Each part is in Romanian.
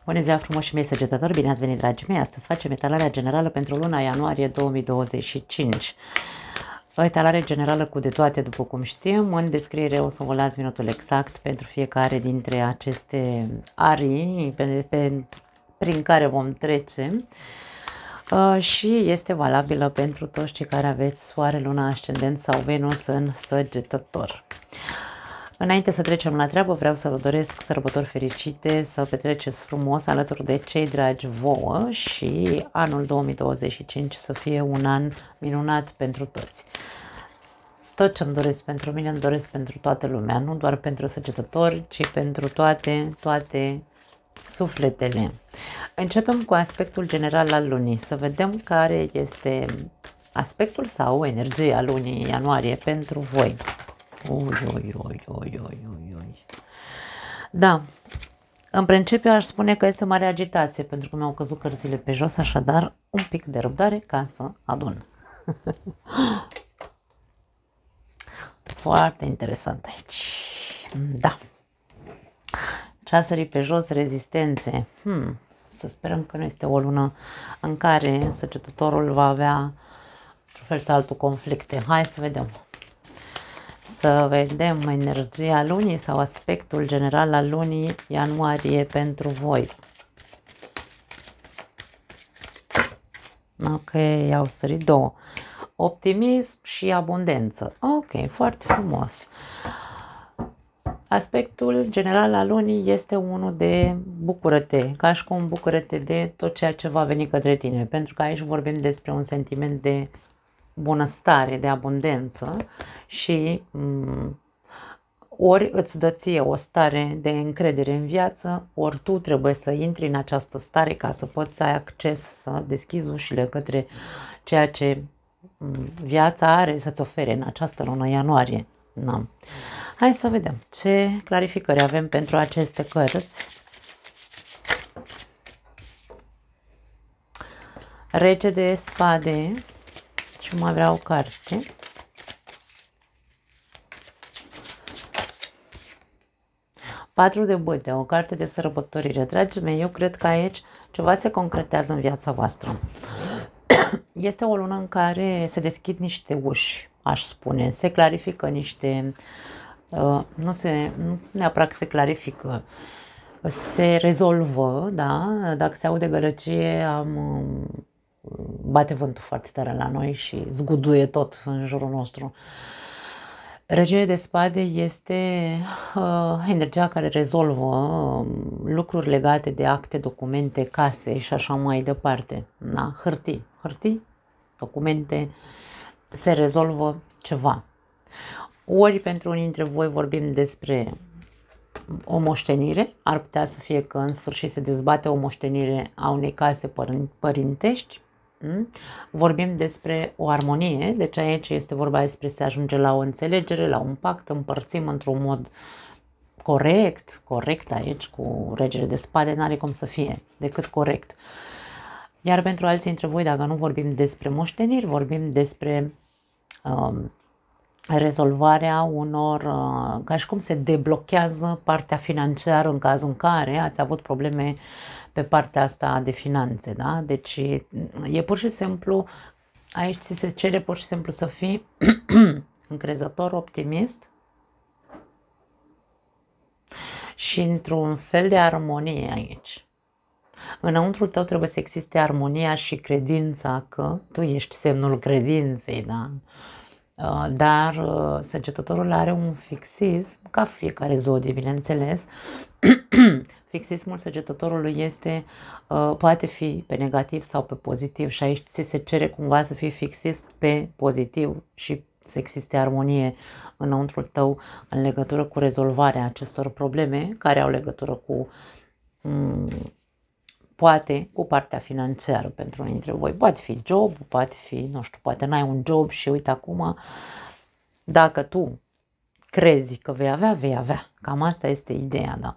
Bună ziua frumoși mei săgetători, bine ați venit dragii mei, astăzi facem etalarea generală pentru luna ianuarie 2025. O etalare generală cu de toate, după cum știm, în descriere o să vă las minutul exact pentru fiecare dintre aceste arii prin care vom trece și este valabilă pentru toți cei care aveți soare, luna, ascendent sau Venus în săgetător. Înainte să trecem la treabă, vreau să vă doresc sărbători fericite, să petreceți frumos alături de cei dragi vouă și anul 2025 să fie un an minunat pentru toți. Tot ce îmi doresc pentru mine, îmi doresc pentru toată lumea, nu doar pentru săgetători, ci pentru toate sufletele. Începem cu aspectul general al lunii, să vedem care este aspectul sau energia lunii ianuarie pentru voi. Da, în principiu aș spune că este mare agitație pentru că mi-au căzut cărțile pe jos, așadar un pic de răbdare ca să adun. Foarte interesant aici. Da. Ceasării pe jos, rezistențe. Să sperăm că nu este o lună în care săgetătorul va avea într-un fel sau altul conflicte. Hai să vedem. Să vedem energia lunii sau aspectul general al lunii ianuarie pentru voi. Ok, au sărit două. Optimism și abundență. Ok, foarte frumos. Aspectul general al lunii este unul de bucură-te, ca și cum bucură-te de tot ceea ce va veni către tine, pentru că aici vorbim despre un sentiment de bunăstare, de abundență și ori îți dă ție o stare de încredere în viață, ori tu trebuie să intri în această stare ca să poți să ai acces, să deschizi ușile către ceea ce viața are să-ți ofere în această lună ianuarie. Da. Hai să vedem ce clarificări avem pentru aceste cărți. Rege de spade și mai vreau o carte. Patru de bâte, o carte de sărbătorire. Dragii mei, eu cred că aici ceva se concretează în viața voastră. Este o lună în care se deschid niște uși, aș spune, se clarifică niște, nu neapărat că se clarifică, se rezolvă, da? Dacă se aude gălăgie, bate vântul foarte tare la noi și zguduie tot în jurul nostru. Regele de spade este energia care rezolvă lucruri legate de acte, documente, case și așa mai departe. Da? Hârtii, documente, se rezolvă ceva. Ori pentru unii dintre voi vorbim despre o moștenire, ar putea să fie că în sfârșit se dezbate o moștenire a unei case părintești. Vorbim despre o armonie, deci aici este vorba despre se ajunge la o înțelegere, la un pact, împărțim într-un mod corect aici cu regele de spade, n-are cum să fie decât corect. Iar pentru alții dintre voi, dacă nu vorbim despre moșteniri, vorbim despre rezolvarea unor, ca și cum se deblochează partea financiară în cazul în care ați avut probleme pe partea asta de finanțe, da? Deci e pur și simplu, aici ți se cere pur și simplu să fii încrezător, optimist și într-un fel de armonie aici. Înăuntrul tău trebuie să existe armonia și credința că tu ești semnul credinței, da? Dar săgetătorul are un fixism, ca fiecare zodie, bineînțeles. Fixismul săgetătorului este, poate fi pe negativ sau pe pozitiv și aici ți se cere cumva să fii fixist pe pozitiv și să existe armonie înăuntrul tău în legătură cu rezolvarea acestor probleme care au legătură cu poate cu partea financiară pentru unii dintre voi. Poate fi job, poate fi, nu știu, poate n-ai un job și uite acum, dacă tu crezi că vei avea. Cam asta este ideea, da.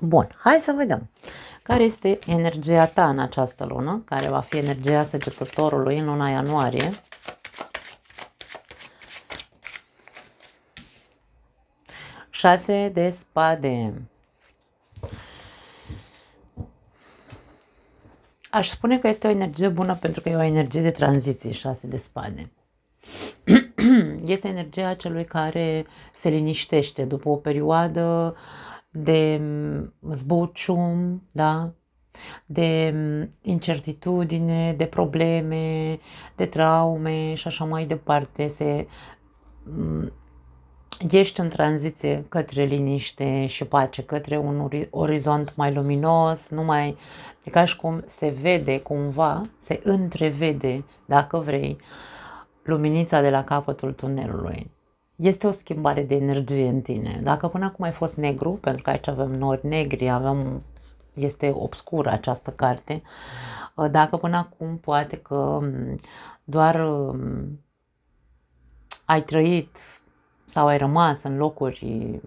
Bun, hai să vedem care este energia ta în această lună, care va fi energia săgetătorului în luna ianuarie. Șase de spade. Aș spune că este o energie bună pentru că e o energie de tranziție, 6 de spade. Este energia celui care se liniștește după o perioadă de zbucium, da? De incertitudine, de probleme, de traume și așa mai departe. Ești în tranziție către liniște și pace, către un orizont mai luminos, e ca și cum se vede cumva, se întrevede, dacă vrei, luminița de la capătul tunelului. Este o schimbare de energie în tine. Dacă până acum ai fost negru, pentru că aici avem nori negri, este obscură această carte, dacă până acum poate că doar ai trăit sau ai rămas în locuri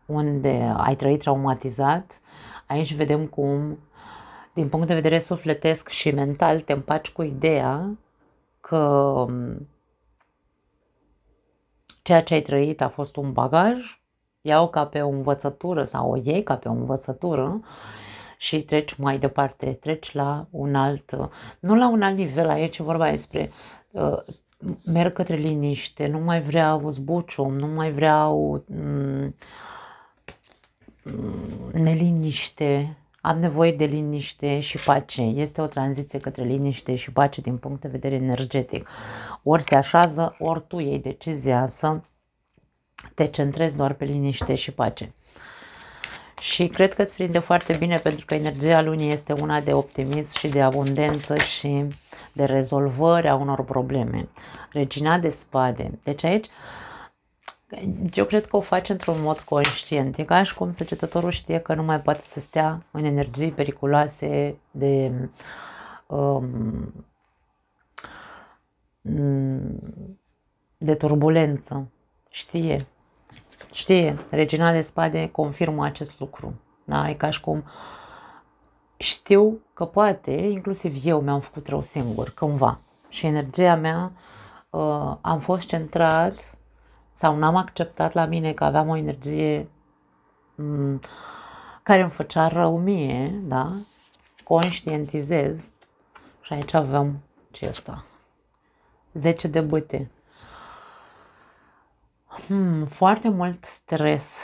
unde ai trăit traumatizat, aici vedem cum, din punct de vedere sufletesc și mental, te împaci cu ideea că ceea ce ai trăit a fost un bagaj, iau ca pe o învățătură sau o iei ca pe o învățătură și treci mai departe, treci la un alt, nu la un alt nivel, aici e vorba despre merg către liniște, nu mai vreau zbucium, nu mai vreau neliniște, am nevoie de liniște și pace. Este o tranziție către liniște și pace din punct de vedere energetic. Ori se așează, ori tu iei decizia să te centrezi doar pe liniște și pace. Și cred că îți prinde foarte bine pentru că energia lunii este una de optimism și de abundență și de rezolvare a unor probleme. Regina de spade. Deci aici eu cred că o face într-un mod conștient. E ca și cum săgetătorul știe că nu mai poate să stea în energii periculoase de turbulență. Știe, Regina de spade confirmă acest lucru. Da? E ca și cum știu că poate, inclusiv eu mi-am făcut rău singur, cândva. Și energia mea, am fost centrat sau n-am acceptat la mine că aveam o energie care îmi făcea rău mie, da? Conștientizez. Și aici avem ce asta? 10 de bâte. Foarte mult stres.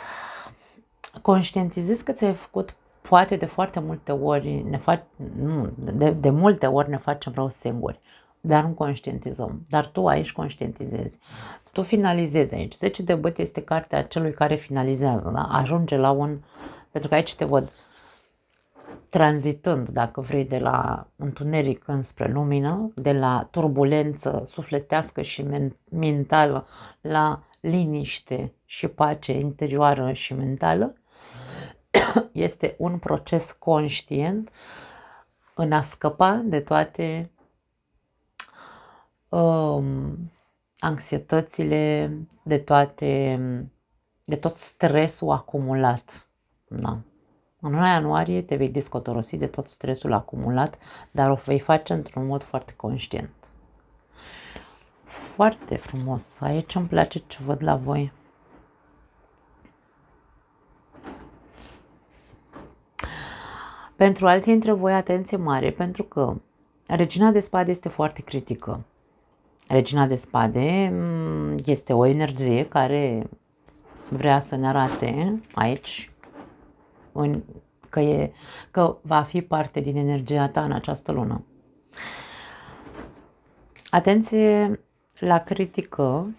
Conștientizez că ți-ai făcut, poate de foarte multe ori, de multe ori ne facem rău singuri, dar nu conștientizăm. Dar tu aici conștientizezi. Tu finalizezi aici. 10 de bâte este cartea celui care finalizează, da? Ajunge la pentru că aici te văd tranzitând, dacă vrei, de la întuneric înspre lumină, de la turbulență sufletească și mentală la liniște și pace interioară și mentală. Este un proces conștient în a scăpa de toate anxietățile, de tot stresul acumulat. Da. În luna ianuarie te vei descotorosi de tot stresul acumulat, dar o vei face într-un mod foarte conștient. Foarte frumos. Aici îmi place ce văd la voi. Pentru alții dintre voi, atenție mare, pentru că Regina de spade este foarte critică. Regina de spade este o energie care vrea să ne arate aici că va fi parte din energia ta în această lună. Atenție la critică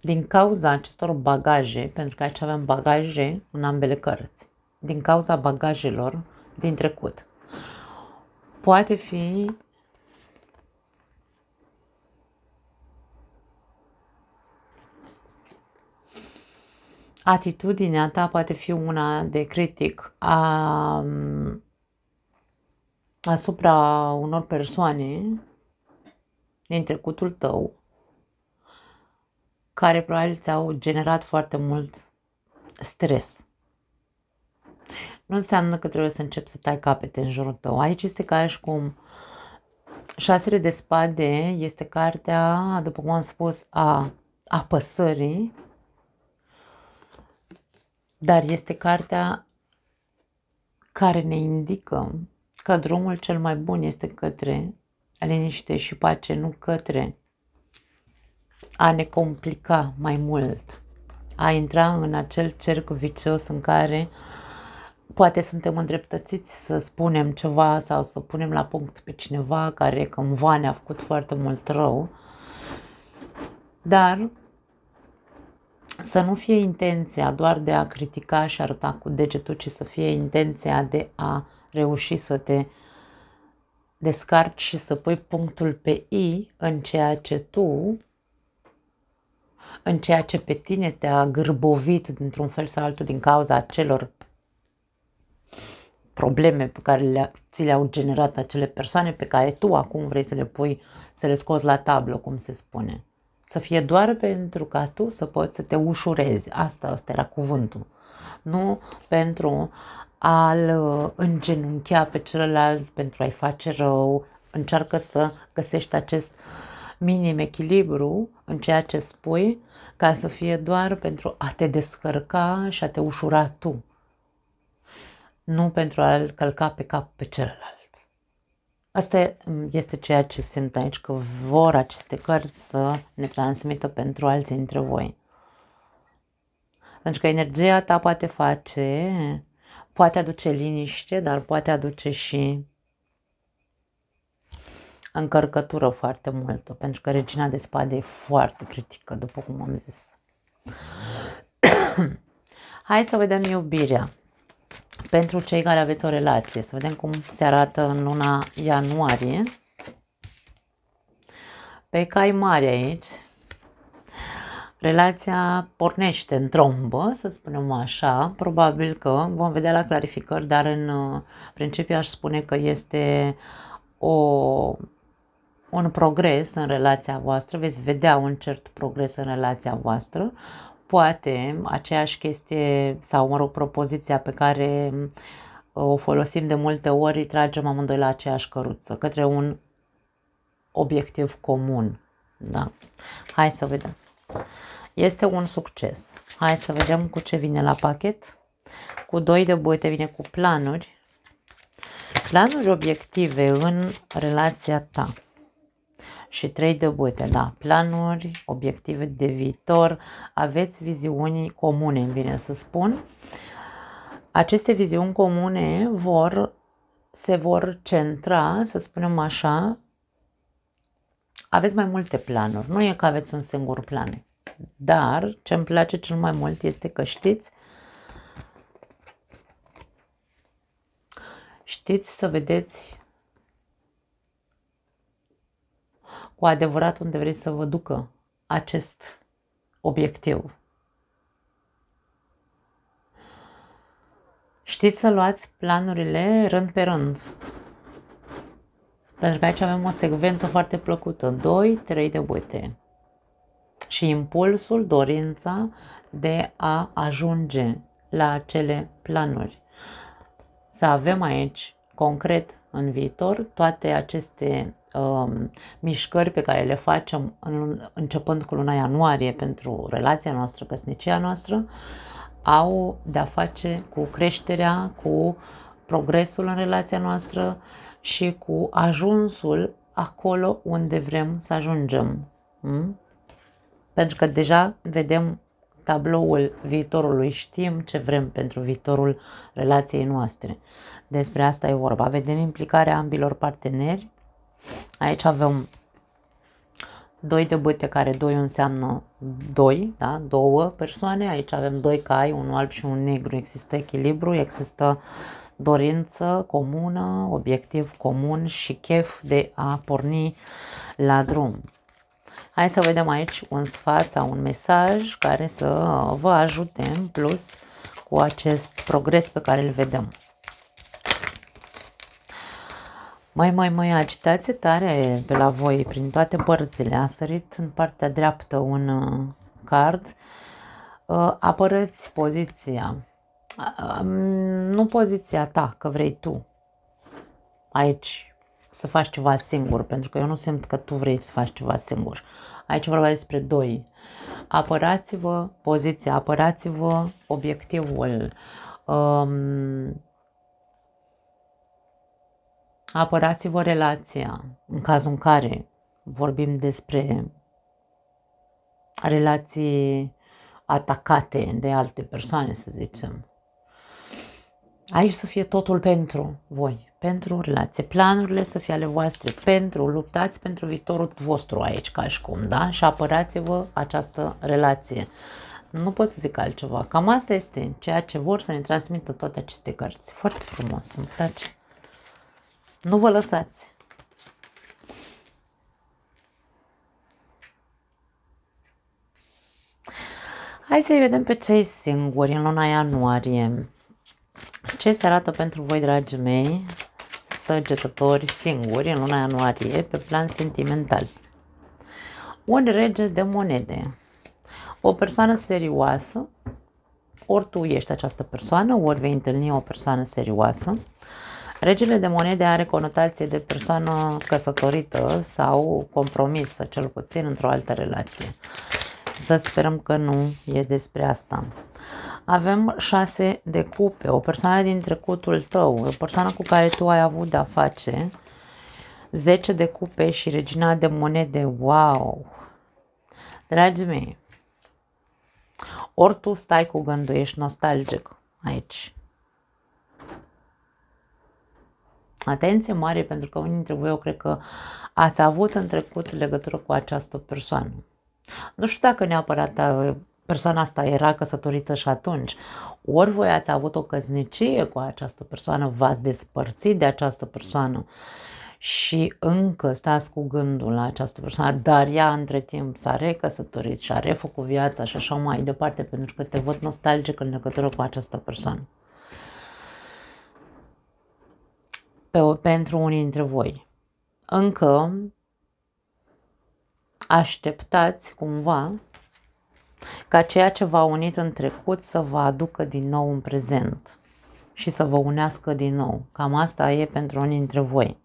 din cauza acestor bagaje, pentru că aici avem bagaje în ambele cărți, din cauza bagajelor din trecut. Poate fi atitudinea ta, poate fi una de critic asupra unor persoane din trecutul tău care probabil ți-au generat foarte mult stres. Nu înseamnă că trebuie să începi să tai capete în jurul tău. Aici este ca și cum 6 de spade este cartea, după cum am spus, a apăsării, dar este cartea care ne indică că drumul cel mai bun este către liniște și pace, nu către a ne complica mai mult, a intra în acel cerc vicios în care poate suntem îndreptățiți să spunem ceva sau să punem la punct pe cineva care cândva ne-a făcut foarte mult rău, dar să nu fie intenția doar de a critica și arăta cu degetul, ci să fie intenția de a reuși să te descarci și să pui punctul pe I în ceea ce pe tine te-a gârbovit dintr-un fel sau altul din cauza acelor probleme pe care ți le-au generat acele persoane pe care tu acum vrei să le pui, să le scoți la tablă, cum se spune. Să fie doar pentru ca tu să poți să te ușurezi. Asta era cuvântul. Nu pentru a-l îngenunchea pe celălalt, pentru a-i face rău. Încearcă să găsești acest minim echilibru în ceea ce spui, ca să fie doar pentru a te descărca și a te ușura tu, nu pentru a-l călca pe cap pe celălalt. Asta este ceea ce simt aici, că vor aceste cărți să ne transmită pentru alții dintre voi. Pentru că energia ta poate aduce liniște, dar poate aduce și încărcătură foarte multă, pentru că regina de spade e foarte critică, după cum am zis. Hai să vedem iubirea pentru cei care aveți o relație, să vedem cum se arată în luna ianuarie. Pe cai mari aici, relația pornește în trombă, să spunem așa. Probabil că vom vedea la clarificări, dar în principiu aș spune că este un progres în relația voastră. Veți vedea un cert progres în relația voastră. Poate aceeași chestie sau, mă rog, propoziția pe care o folosim de multe ori, îi tragem amândoi la aceeași căruță, către un obiectiv comun. Da? Hai să vedem. Este un succes. Hai să vedem cu ce vine la pachet. Cu 2 de băute vine cu planuri. Planuri obiective în relația ta. Și 3 de băute, da. Planuri, obiective de viitor. Aveți viziuni comune, îmi vine să spun. Aceste viziuni comune se vor centra, să spunem așa. Aveți mai multe planuri. Nu e că aveți un singur plan. Dar ce îmi place cel mai mult este că știți să vedeți cu adevărat unde vreți să vă ducă acest obiectiv. Știți să luați planurile rând pe rând. Pentru că aici avem o secvență foarte plăcută. 2, 3 de băute. Și impulsul, dorința de a ajunge la acele planuri. Să avem aici, concret, în viitor, toate aceste mișcări pe care le facem începând cu luna ianuarie pentru relația noastră, căsnicia noastră, au de-a face cu creșterea, cu progresul în relația noastră și cu ajunsul acolo unde vrem să ajungem. Pentru că deja vedem tabloul viitorului, știm ce vrem pentru viitorul relației noastre. Despre asta e vorba. Vedem implicarea ambilor parteneri. Aici avem 2 de bâte, care 2 înseamnă 2, da? 2 persoane. Aici avem 2 cai, unul alb și un negru. Există echilibru, există dorință comună, obiectiv comun și chef de a porni la drum. Hai să vedem aici un sfat sau un mesaj care să vă ajute în plus cu acest progres pe care îl vedem. Mai agitație tare pe la voi prin toate părțile. A sărit în partea dreaptă un card. Apărăți poziția. Nu poziția ta, că vrei tu. Aici să faci ceva singur, pentru că eu nu simt că tu vrei să faci ceva singur. Aici vorba despre 2. Apărați-vă poziția, apărați-vă obiectivul. Apărați-vă relația în cazul în care vorbim despre relații atacate de alte persoane, să zicem. Aici să fie totul pentru voi, pentru relație. Planurile să fie ale voastre, luptați pentru viitorul vostru aici, ca și cum, da? Și apărați-vă această relație. Nu pot să zic altceva. Cam asta este ceea ce vor să ne transmită toate aceste cărți. Foarte frumos, îmi place. Nu vă lăsați. Hai să-i vedem pe cei singuri în luna ianuarie. Ce se arată pentru voi, dragii mei, săgetători singuri în luna ianuarie pe plan sentimental? Un rege de monede. O persoană serioasă, ori tu ești această persoană, ori vei întâlni o persoană serioasă. Regele de monede are conotație de persoană căsătorită sau compromisă, cel puțin într-o altă relație. Să sperăm că nu e despre asta. Avem 6 de cupe, o persoană din trecutul tău, o persoană cu care tu ai avut de-a face, 10 de cupe și regina de monede, wow! Dragii mei, ori tu stai cu gândul, ești nostalgic aici. Atenție mare, pentru că unii dintre voi, eu cred că ați avut în trecut legătură cu această persoană. Nu știu dacă neapărat persoana asta era căsătorită și atunci. Ori voi ați avut o căsnicie cu această persoană, v-ați despărțit de această persoană și încă stați cu gândul la această persoană, dar ea între timp s-a recăsătorit și a refăcut viața și așa mai departe, pentru că te văd nostalgic în legătură cu această persoană. Pentru unii dintre voi. Încă așteptați cumva ca ceea ce v-a unit în trecut să vă aducă din nou în prezent și să vă unească din nou. Cam asta e pentru unii dintre voi.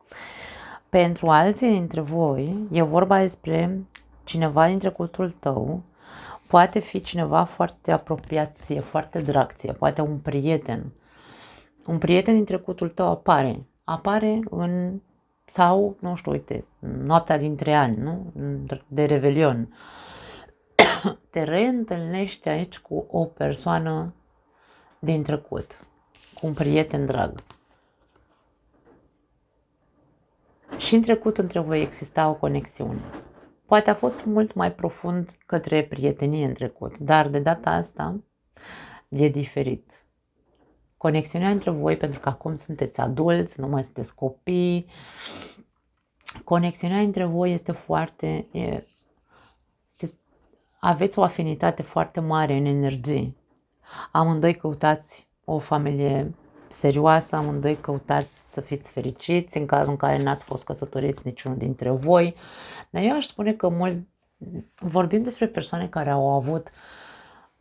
Pentru alții dintre voi e vorba despre cineva din trecutul tău, poate fi cineva foarte apropiat ție, foarte drag ție, poate un prieten. Un prieten din trecutul tău apare în, sau, nu știu, uite, noaptea dintre ani, nu? De Revelion. Te reîntâlnești aici cu o persoană din trecut, cu un prieten drag. Și în trecut între voi exista o conexiune. Poate a fost mult mai profund către prietenie în trecut, dar de data asta e diferit. Conexiunea între voi, pentru că acum sunteți adulți, nu mai sunteți copii, conexiunea între voi este foarte... aveți o afinitate foarte mare în energie. Amândoi căutați o familie serioasă, amândoi căutați să fiți fericiți în cazul în care n-ați fost căsătoriți niciunul dintre voi. Dar eu aș spune că mulți vorbim despre persoane care au avut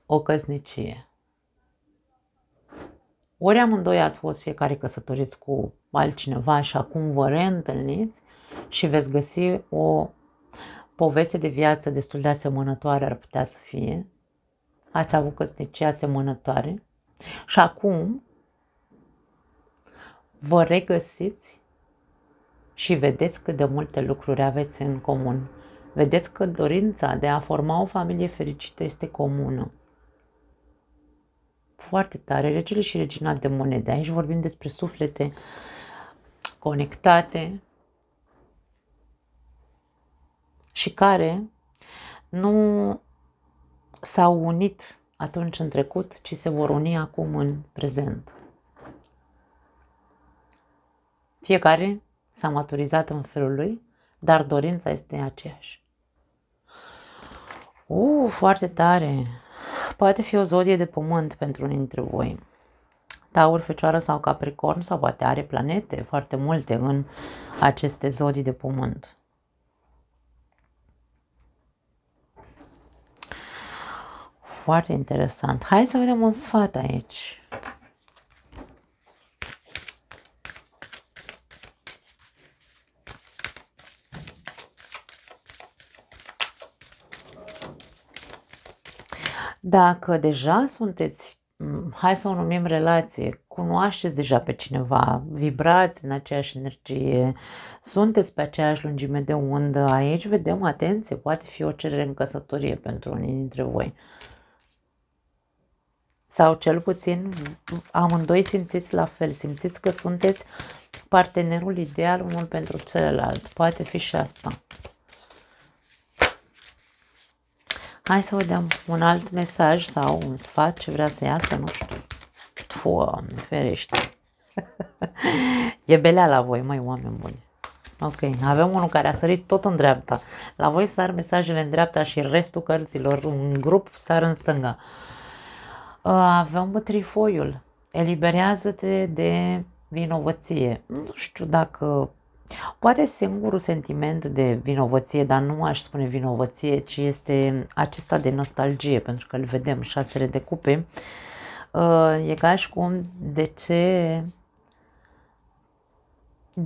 o căsnicie. Ori amândoi ați fost fiecare căsătoriți cu altcineva și acum vă reîntâlniți și veți găsi o poveste de viață destul de asemănătoare, ar putea să fie. Ați avut căsnicie asemănătoare și acum vă regăsiți și vedeți cât de multe lucruri aveți în comun. Vedeți că dorința de a forma o familie fericită este comună. Foarte tare, regele și regina de monede. Aici vorbim despre suflete conectate și care nu s-au unit atunci în trecut, ci se vor uni acum în prezent. Fiecare s-a maturizat în felul lui, dar dorința este aceeași. Foarte tare! Poate fi o zodie de pământ pentru unii dintre voi. Taur, Fecioară sau Capricorn, sau poate are planete foarte multe în aceste zodii de pământ. Foarte interesant. Hai să vedem un sfat aici. Dacă deja sunteți hai să o numim relație, cunoașteți deja pe cineva, vibrați în aceeași energie, sunteți pe aceeași lungime de undă, aici vedem, atenție, poate fi o cerere în căsătorie pentru unii dintre voi. Sau cel puțin amândoi simțiți la fel, simțiți că sunteți partenerul ideal unul pentru celălalt, poate fi și asta. Hai să vedem un alt mesaj sau un sfat ce vrea să iasă, nu știu. Doamne, ferește. E belea la voi, măi, oameni buni. Ok, avem unul care a sărit tot în dreapta. La voi sar mesajele în dreapta și restul cărților în grup sar în stânga. Avem trifoiul. Eliberează-te de vinovăție. Nu știu dacă... Poate singurul sentiment de vinovăție, dar nu aș spune vinovăție, ci este acesta de nostalgie, pentru că îl vedem, 6 de cupe. E ca și cum, de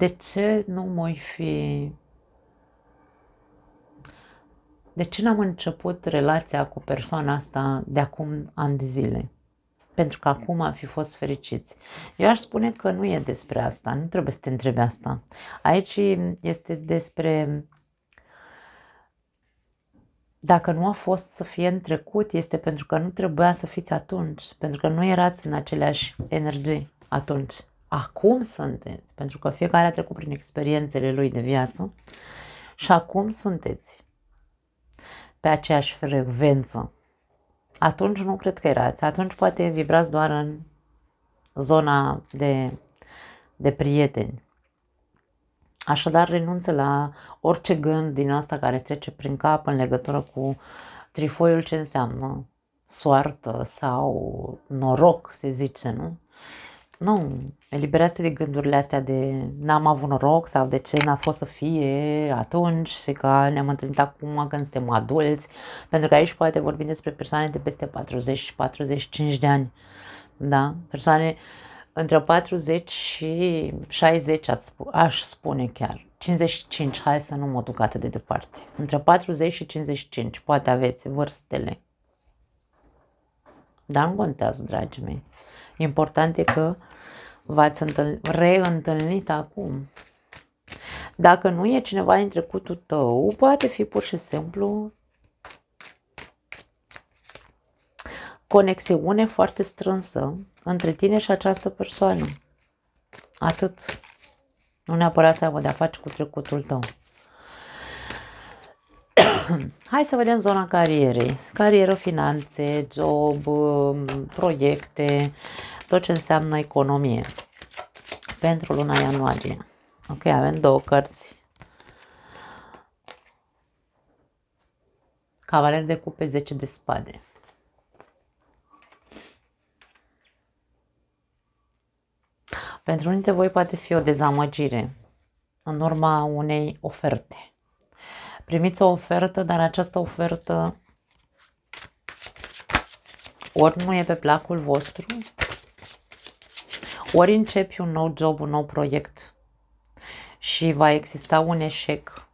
ce nu mai fi... De ce n-am început relația cu persoana asta de acum ani de zile? Pentru că acum am fi fost fericiți. Eu aș spune că nu e despre asta, nu trebuie să te întrebi asta. Aici este despre... Dacă nu a fost să fie în trecut, este pentru că nu trebuia să fiți atunci, pentru că nu erați în aceleași energii atunci. Acum sunteți, pentru că fiecare a trecut prin experiențele lui de viață și acum sunteți pe aceeași frecvență. Atunci nu cred că erați, atunci poate vibrați doar în zona de prieteni. Așadar, renunță la orice gând din asta care îți trece prin cap în legătură cu trifoiul, ce înseamnă soartă sau noroc, se zice, nu? Nu, eliberează-te de gândurile astea de n-am avut noroc sau de ce n-a fost să fie atunci și că ne-am întâlnit acum când suntem adulți, pentru că aici poate vorbim despre persoane de peste 40 și 45 de ani, da? Persoane între 40 și 60 aș spune chiar, 55, hai să nu mă duc atât de departe, între 40 și 55, poate aveți vârstele, dar nu contează, dragii mei. Important e că v-ați reîntâlnit acum. Dacă nu e cineva din trecutul tău, poate fi pur și simplu conexiune foarte strânsă între tine și această persoană. Atât. Nu neapărat să aibă de-a face cu trecutul tău. Hai să vedem zona carierei. Carieră, finanțe, job, proiecte, tot ce înseamnă economie. Pentru luna ianuarie. Ok, avem 2 cărți. Cavaler de cupe, 10 de spade. Pentru unii dintre voi poate fi o dezamăgire în urma unei oferte. Primiți o ofertă, dar această ofertă ori nu e pe placul vostru, ori începi un nou job, un nou proiect și va exista un eșec.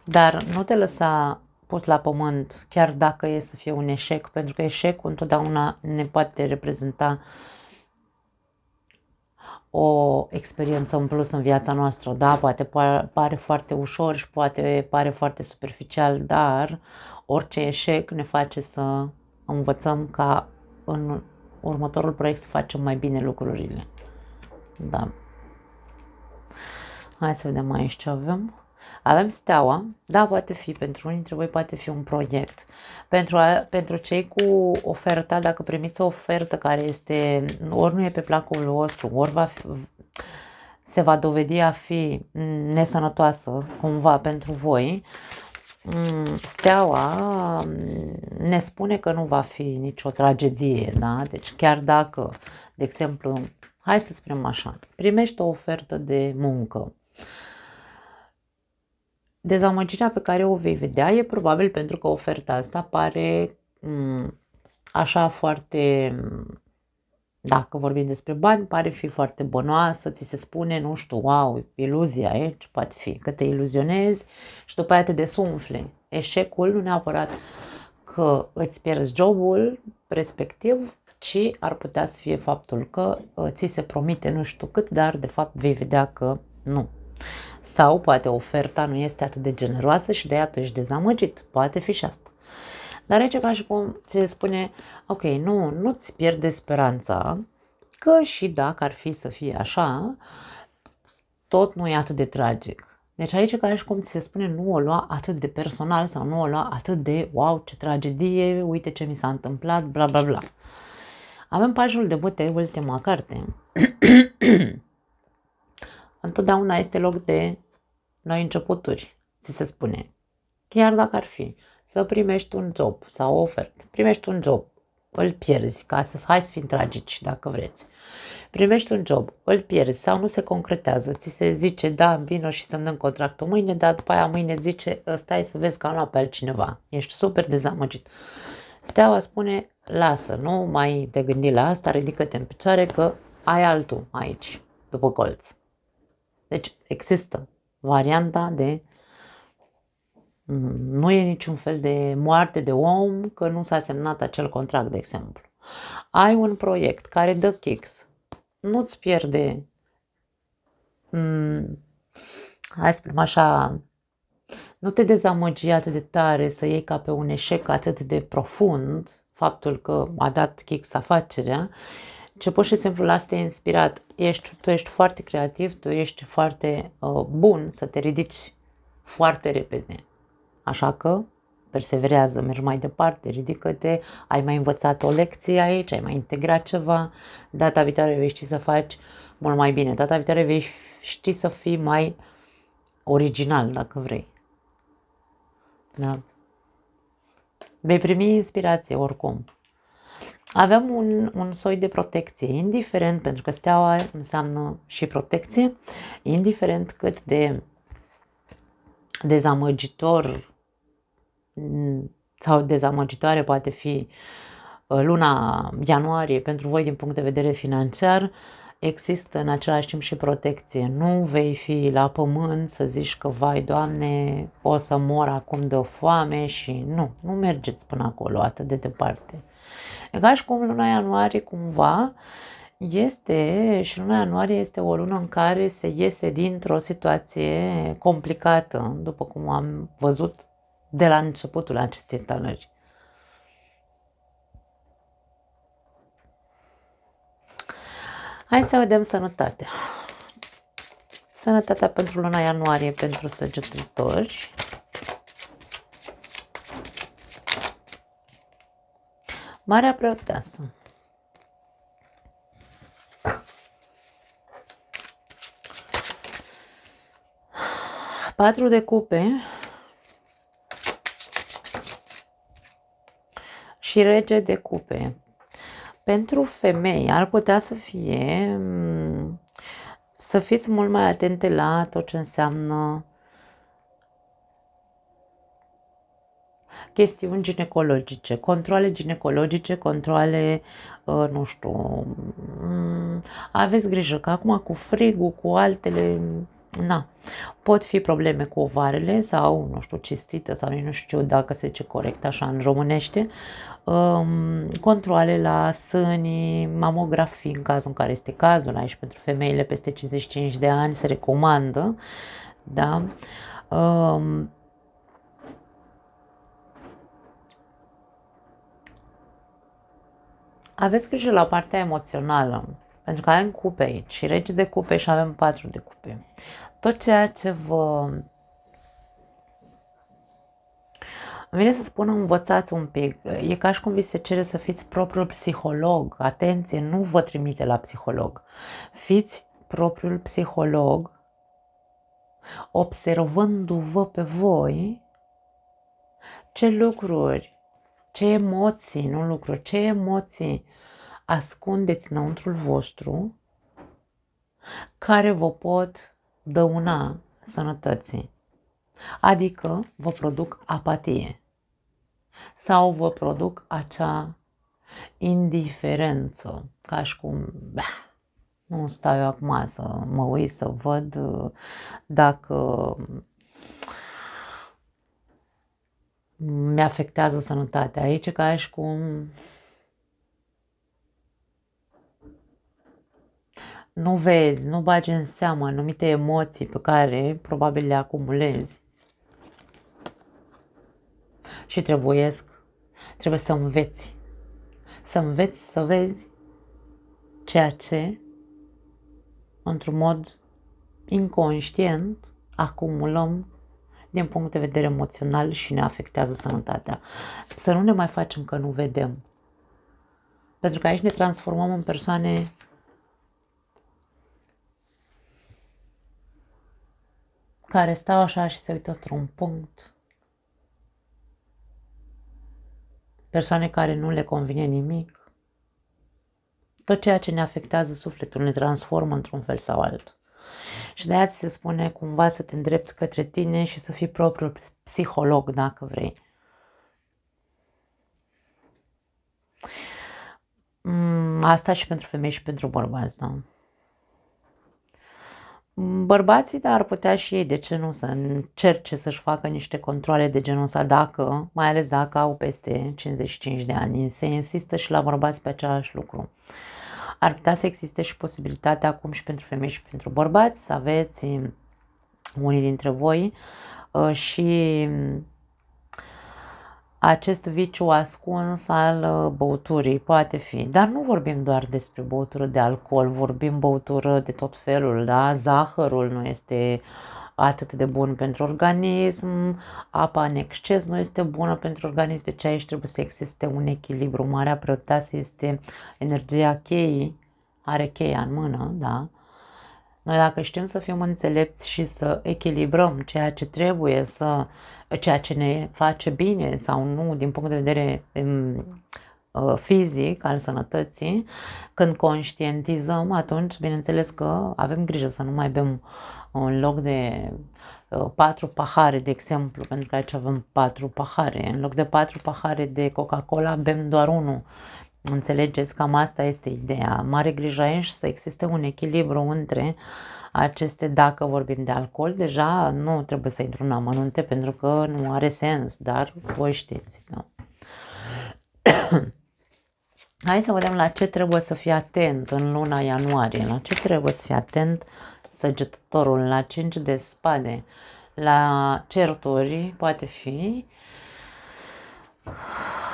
Dar nu te lăsa pus la pământ, chiar dacă e să fie un eșec, pentru că eșecul întotdeauna ne poate reprezenta o experiență în plus în viața noastră. Da, poate pare foarte ușor și poate pare foarte superficial, dar orice eșec ne face să învățăm ca în următorul proiect să facem mai bine lucrurile. Da. Hai să vedem aici ce avem. Avem steaua, da, poate fi, pentru unii dintre voi poate fi un proiect. Pentru cei cu oferta, dacă primiți o ofertă care este, ori nu e pe placul vostru, ori se va dovedi a fi nesănătoasă cumva pentru voi, steaua ne spune că nu va fi nicio tragedie, da? Deci chiar dacă, de exemplu, hai să spunem așa, primești o ofertă de muncă, dezamăgirea pe care o vei vedea e probabil pentru că oferta asta pare așa foarte, dacă vorbim despre bani, pare fi foarte bănoasă, ți se spune, nu știu, wow, iluzia aici, poate fi că te iluzionezi și după aia te desumfle. Eșecul nu neapărat că îți pierzi jobul respectiv, ci ar putea să fie faptul că ți se promite nu știu cât, dar de fapt vei vedea că nu. Sau poate oferta nu este atât de generoasă și de aia tu ești dezamăgit. Poate fi și asta. Dar aici ca și cum ți se spune, ok, nu-ți pierde speranța, că și dacă ar fi să fie așa, tot nu e atât de tragic. Deci aici ca și cum ți se spune, nu o lua atât de personal sau nu o lua atât de, wow, ce tragedie, uite ce mi s-a întâmplat, bla bla bla. Avem pajul de bute, ultima carte. Întotdeauna este loc de noi începuturi, ți se spune. Chiar dacă ar fi să primești un job sau o ofertă, primești un job, îl pierzi, ca să hai să fim tragici dacă vreți. Primești un job, îl pierzi sau nu se concretează, ți se zice da, vino și să-mi dăm contractul mâine, dar după aia mâine zice stai să vezi că am luat pe altcineva. Ești super dezamăgit. Steaua spune lasă, nu mai te gândi la asta, ridică-te în picioare că ai altul aici, după colț. Deci există varianta de nu e niciun fel de moarte de om că nu s-a semnat acel contract, de exemplu. Ai un proiect care dă kicks, nu-ți pierde, hai să spunem așa, nu te dezamăgi atât de tare să iei ca pe un eșec atât de profund faptul că a dat kicks afacerea, ce pur și simplu lasă te inspirat. Tu ești foarte creativ, tu ești foarte bun să te ridici foarte repede. Așa că perseverează, mergi mai departe, ridică-te, ai mai învățat o lecție aici, ai mai integrat ceva, data viitoare vei ști să faci mult mai bine, data viitoare vei ști să fii mai original, dacă vrei. Da? Vei primi inspirație oricum. Avem un soi de protecție, indiferent, pentru că steaua înseamnă și protecție, indiferent cât de dezamăgitor sau dezamăgitoare poate fi luna ianuarie pentru voi din punct de vedere financiar, există în același timp și protecție. Nu vei fi la pământ să zici că, vai, Doamne, o să mor acum de foame și nu mergeți până acolo atât de departe. E ca și cum luna ianuarie cumva și luna ianuarie este o lună în care se iese dintr-o situație complicată, după cum am văzut de la începutul acestei talări. Hai să vedem sănătatea. Sănătatea pentru luna ianuarie pentru săgetători. Marea Preoteasă. Patru de cupe și Rege de cupe. Pentru femei ar putea să fie să fiți mult mai atente la tot ce înseamnă chestiuni ginecologice, controle, nu știu, aveți grijă că acum cu frigul, cu altele, pot fi probleme cu ovarele sau, nu știu, cistită sau nu știu dacă se zice corect așa în românește, controle la sâni, mamografii în cazul în care este cazul, aici pentru femeile peste 55 de ani se recomandă, da? Aveți grijă la partea emoțională, pentru că avem cupe aici și Rege de cupe și avem 4 de cupe. Tot ceea ce îmi vine să spun, învățați un pic. E ca și cum vi se cere să fiți propriul psiholog. Atenție, nu vă trimite la psiholog. Fiți propriul psiholog, observându-vă pe voi ce lucruri, ce emoții, nu lucruri, ce emoții ascundeți înăuntrul vostru care vă pot dăuna sănătății. Adică vă produc apatie sau vă produc acea indiferență, ca și cum nu stau eu acum să mă uit să văd dacă mi-afectează sănătatea. Aici ca și cum nu vezi, nu bagi în seamă anumite emoții pe care probabil le acumulezi și trebuie să înveți. Să înveți să vezi ceea ce, într-un mod inconștient, acumulăm din punct de vedere emoțional și ne afectează sănătatea. Să nu ne mai facem că nu vedem. Pentru că aici ne transformăm în persoane care stau așa și se uită într-un punct. Persoane care nu le convine nimic. Tot ceea ce ne afectează sufletul ne transformă într-un fel sau altul. Și de aia ți se spune cumva să te îndrepți către tine și să fii propriul psiholog, dacă vrei. Asta și pentru femei și pentru bărbați, da? Bărbații, dar ar putea și ei, de ce nu, să încerce să-și facă niște controle de genul ăsta, dacă, mai ales dacă au peste 55 de ani. Se insistă și la bărbați pe același lucru. Ar putea să existe și posibilitatea acum și pentru femei și pentru bărbați să aveți unii dintre voi și acest viciu ascuns al băuturii, poate fi. Dar nu vorbim doar despre băutură de alcool, vorbim băutură de tot felul, da? Zahărul nu este atât de bun pentru organism, apa în exces nu este bună pentru organism, deci aici trebuie să existe un echilibru. Marea prioritate este energia cheii, are cheia în mână, da? Noi dacă știm să fim înțelepți și să echilibrăm ceea ce trebuie ceea ce ne face bine sau nu din punct de vedere fizic al sănătății, când conștientizăm, atunci bineînțeles că avem grijă să nu mai bem în loc de 4 pahare, de exemplu, pentru că aici avem 4 pahare, în loc de 4 pahare de Coca-Cola bem doar 1. Înțelegeți? Cam asta este ideea. Mare grijă aici să existe un echilibru între aceste, dacă vorbim de alcool, deja nu trebuie să intru în amănunte pentru că nu are sens, dar voi știți. Nu? Hai să vedem la ce trebuie să fii atent în luna ianuarie, la ce trebuie să fii atent Săgetătorul, la 5 de spade, la certuri, poate fi.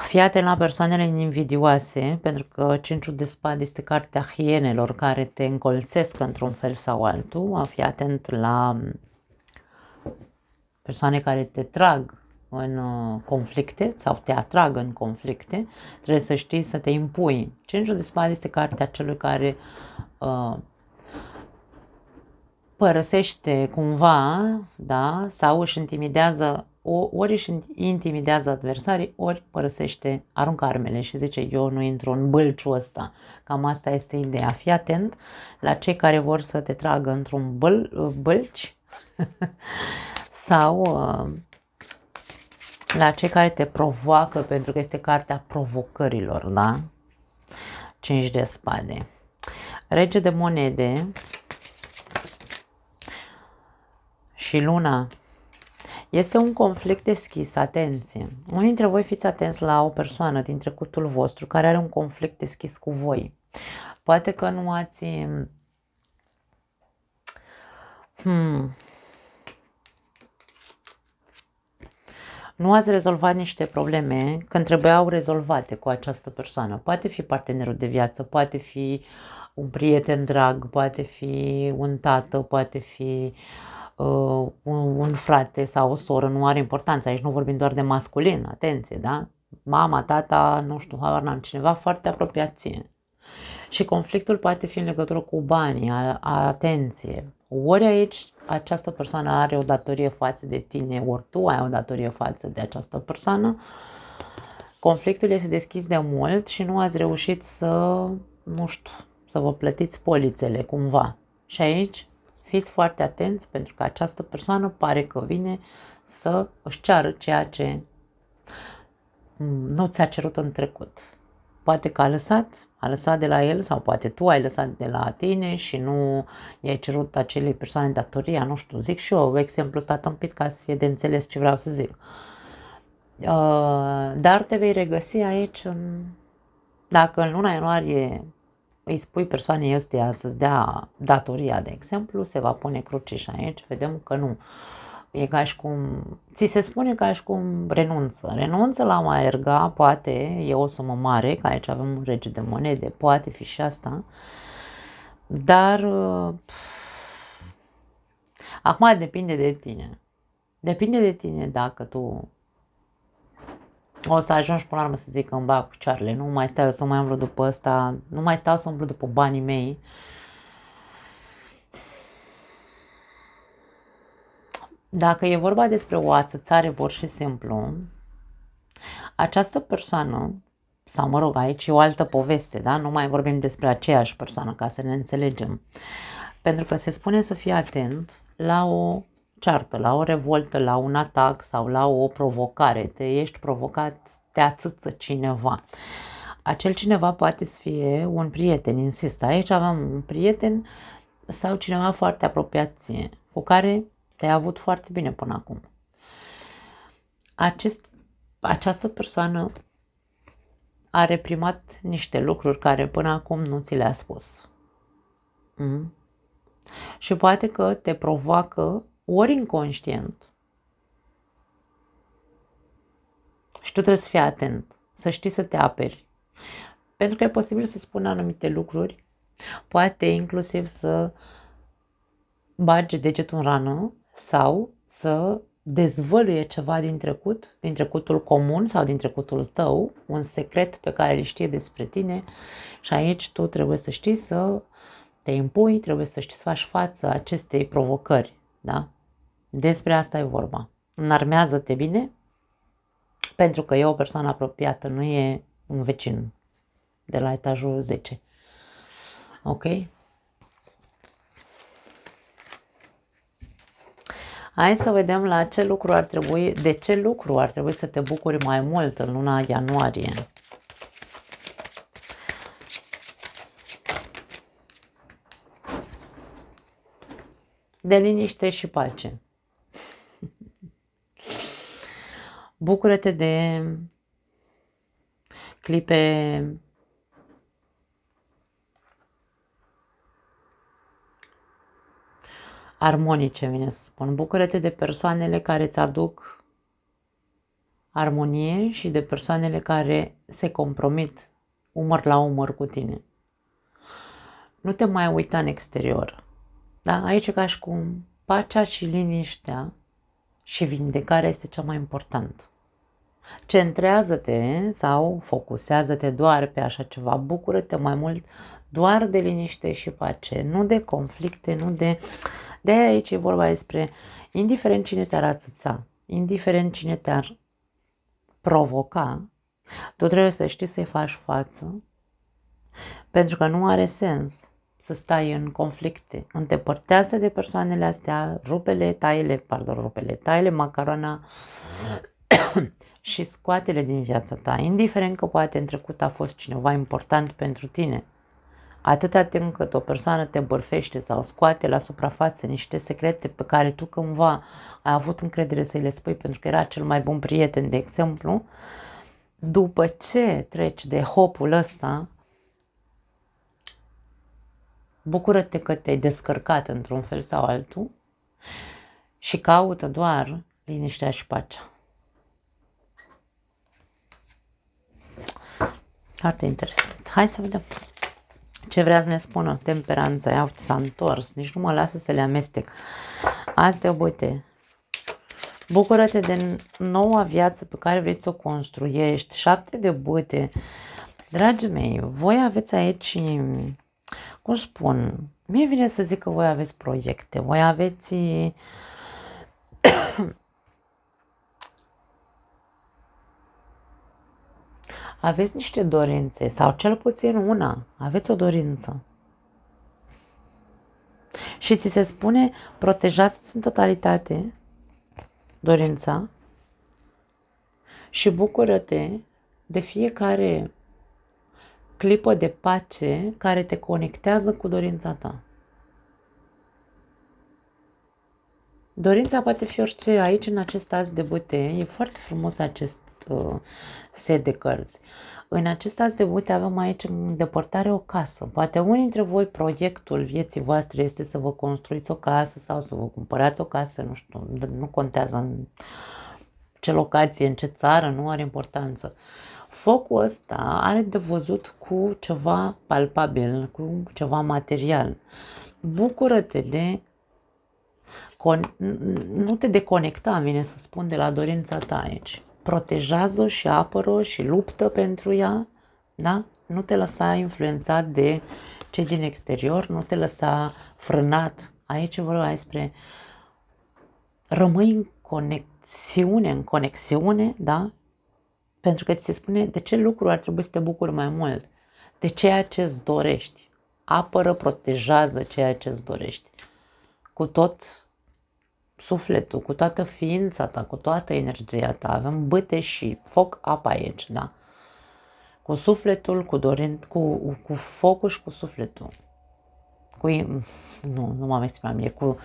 Fii atent la persoanele invidioase, pentru că 5 de spade este cartea hienelor care te încolțesc într-un fel sau altul. Fii atent la persoane care te trag în conflicte sau te atrag în conflicte. Trebuie să știi să te impui. 5 de spade este cartea celui care părăsește cumva, da, sau își intimidează, ori își intimidează adversarii, ori părăsește, aruncă armele și zice eu nu intru în bâlciul ăsta. Cam asta este ideea. Fii atent la cei care vor să te tragă într-un bâlci sau la cei care te provoacă, pentru că este cartea provocărilor, da? 5 de spade. Rege de monede și luna. Este un conflict deschis, atenție. Unii dintre voi fiți atenți la o persoană din trecutul vostru care are un conflict deschis cu voi. Poate că nu ați... Nu ați rezolvat niște probleme când trebuiau rezolvate cu această persoană. Poate fi partenerul de viață, poate fi un prieten drag, poate fi un tată, poate fi un frate sau o soră, nu are importanță. Aici nu vorbim doar de masculin, atenție, da? Mama, tata, nu știu, habar n-am, cineva foarte apropiat ție. Și conflictul poate fi în legătură cu banii, atenție. Ori aici această persoană are o datorie față de tine, ori tu ai o datorie față de această persoană. Conflictul este deschis de mult și nu ați reușit să, nu știu, să vă plătiți polițele cumva. Și aici fiți foarte atenți pentru că această persoană pare că vine să își ceară ceea ce nu ți-a cerut în trecut. Poate că a lăsat de la el sau poate tu ai lăsat de la tine și nu i-ai cerut acelei persoane datoria, nu știu, zic și eu, exemplu ăsta tâmpit ca să fie de înțeles ce vreau să zic. Dar te vei regăsi aici, dacă în luna ianuarie îi spui persoanei ăsteia să-ți dea datoria, de exemplu, se va pune cruce și aici vedem că nu. E ca și cum, ți se spune ca și cum renunță la a alerga, poate, e o sumă mare, că aici avem un rege de monede, poate fi și asta, dar acum depinde de tine. Depinde de tine dacă tu o să ajungi până la urmă să zic că îmi bag picioarele, nu mai stau să mai umblu după ăsta, nu mai stau să umblu după banii mei. Dacă e vorba despre o ațățare pur și simplu, această persoană, sau mă rog, aici e o altă poveste, da? Nu mai vorbim despre aceeași persoană, ca să ne înțelegem. Pentru că se spune să fii atent la o ceartă, la o revoltă, la un atac sau la o provocare. Te ești provocat, te ațăță cineva. Acel cineva poate să fie un prieten, insist. Aici avem un prieten sau cineva foarte apropiat ție, cu care te-ai avut foarte bine până acum. Această persoană a reprimat niște lucruri care până acum nu ți le-a spus. Și poate că te provoacă ori inconștient și tu trebuie să fii atent, să știi să te aperi. Pentru că e posibil să spună anumite lucruri, poate inclusiv să bage degetul în rană sau să dezvăluie ceva din trecut, din trecutul comun sau din trecutul tău, un secret pe care îl știe despre tine și aici tu trebuie să știi să te impui, trebuie să știi să faci față acestei provocări, da? Despre asta e vorba. Înarmează-te bine, pentru că e o persoană apropiată, nu e un vecin de la etajul 10. Ok? Hai să vedem de ce lucru ar trebui să te bucuri mai mult în luna ianuarie. De liniște și pace. Bucură-te de clipe armonice, vine să spun. Bucură-te de persoanele care îți aduc armonie și de persoanele care se compromit umăr la umăr cu tine. Nu te mai uita în exterior. Da? Aici e ca și cum pacea și liniștea și vindecarea este cea mai importantă. Centrează-te sau focusează-te doar pe așa ceva. Bucură-te mai mult doar de liniște și pace, nu de conflicte, nu de... De aici e vorba despre, indiferent cine te-ar ațăța, indiferent cine te-ar provoca, tu trebuie să știi să-i faci față, pentru că nu are sens să stai în conflicte. Îndepărtează de persoanele astea, taie-le macarona și scoate-le din viața ta, indiferent că poate în trecut a fost cineva important pentru tine. Atâta timp cât o persoană te bârfește sau scoate la suprafață niște secrete pe care tu cândva ai avut încredere să-i le spui pentru că era cel mai bun prieten, de exemplu, după ce treci de hopul ăsta, bucură-te că te-ai descărcat într-un fel sau altul și caută doar liniștea și pacea. Foarte interesant. Hai să vedem ce vrea să ne spună temperanța. Ia uite, s-a întors, nici nu mă lasă să le amestec. Astea, uite, bucură-te de noua viață pe care vrei să o construiești. 7 de bâte. Dragii mei, voi aveți aici, cum spun, mie vine să zic că voi aveți proiecte, voi aveți aveți niște dorințe sau cel puțin una, aveți o dorință. Și ți se spune, protejați în totalitate dorința și bucură-te de fiecare clipă de pace care te conectează cu dorința ta. Dorința poate fi orice. Aici, în acest as de bâte, e foarte frumos acest set de cărți. În acest as de uite avem aici în depărtare o casă. Poate unii dintre voi proiectul vieții voastre este să vă construiți o casă sau să vă cumpărați o casă, nu știu, nu contează în ce locație, în ce țară, nu are importanță. Focul ăsta are de văzut cu ceva palpabil, cu ceva material. Bucură-te de... Nu te deconecta, vine să spun, de la dorința ta aici. Protejează-o și apără-o și luptă pentru ea, da? Nu te lăsa influențat de cei din exterior, nu te lăsa frânat. Aici vorba despre rămâi în conexiune, da? Pentru că ți se spune de ce lucruri ar trebui să te bucuri mai mult, de ceea ce îți dorești. Apără, protejează ceea ce îți dorești. Cu tot sufletul, cu toată ființa ta, cu toată energia ta. Avem bâte și foc, apă aici, da? Cu sufletul, cu focul și cu sufletul. Nu m-am exprimat bine. Cu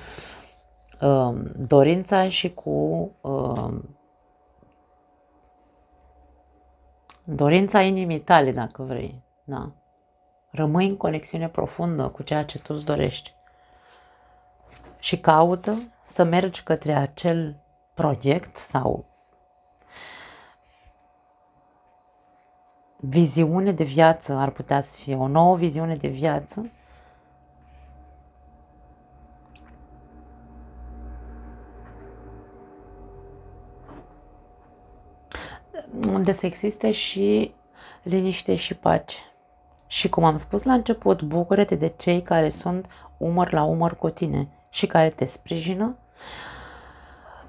dorința și cu dorința inimii tale, dacă vrei, da? Rămâi în conexiune profundă cu ceea ce tu îți dorești. Și caută să mergi către acel proiect sau viziune de viață, ar putea să fie o nouă viziune de viață, unde să existe și liniște și pace. Și cum am spus la început, bucură-te de cei care sunt umăr la umăr cu tine și care te sprijină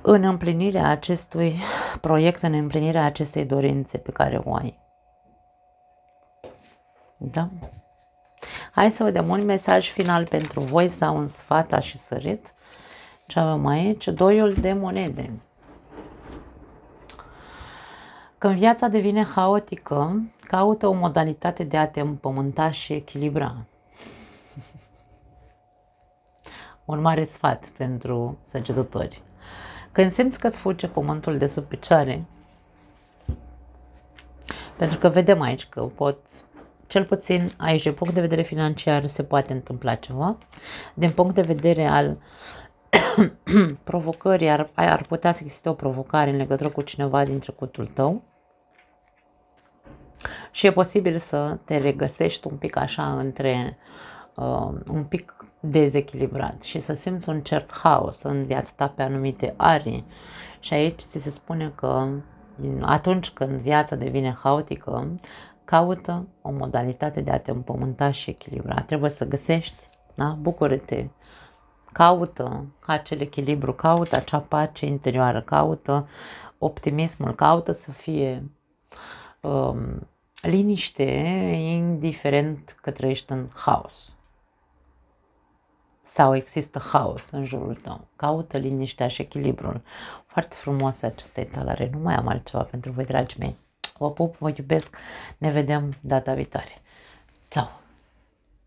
în împlinirea acestui proiect, în împlinirea acestei dorințe pe care o ai. Da? Hai să vedem un mesaj final pentru voi sau un sfat și sărit. Ce avem aici? Doiul de monede. Când viața devine haotică, caută o modalitate de a te împământa și echilibra. Un mare sfat pentru săgetători. Când simți că îți fuge pământul de sub picioare, pentru că vedem aici că cel puțin aici, din punct de vedere financiar, se poate întâmpla ceva. Din punct de vedere al provocării, ar putea să existe o provocare în legătură cu cineva din trecutul tău. Și e posibil să te regăsești un pic așa un pic dezechilibrat și să simți un cert haos în viața ta pe anumite arii. Și aici ți se spune că atunci când viața devine haotică, caută o modalitate de a te împământa și echilibra. Trebuie să găsești, da? Bucură-te, caută acel echilibru, caută acea pace interioară, caută optimismul, caută să fie liniște, indiferent că trăiești în haos sau există haos în jurul tău. Caută liniștea și echilibrul. Foarte frumoasă această etalare. Nu mai am altceva pentru voi, dragii mei. Vă pup, vă iubesc. Ne vedem data viitoare. Ciao!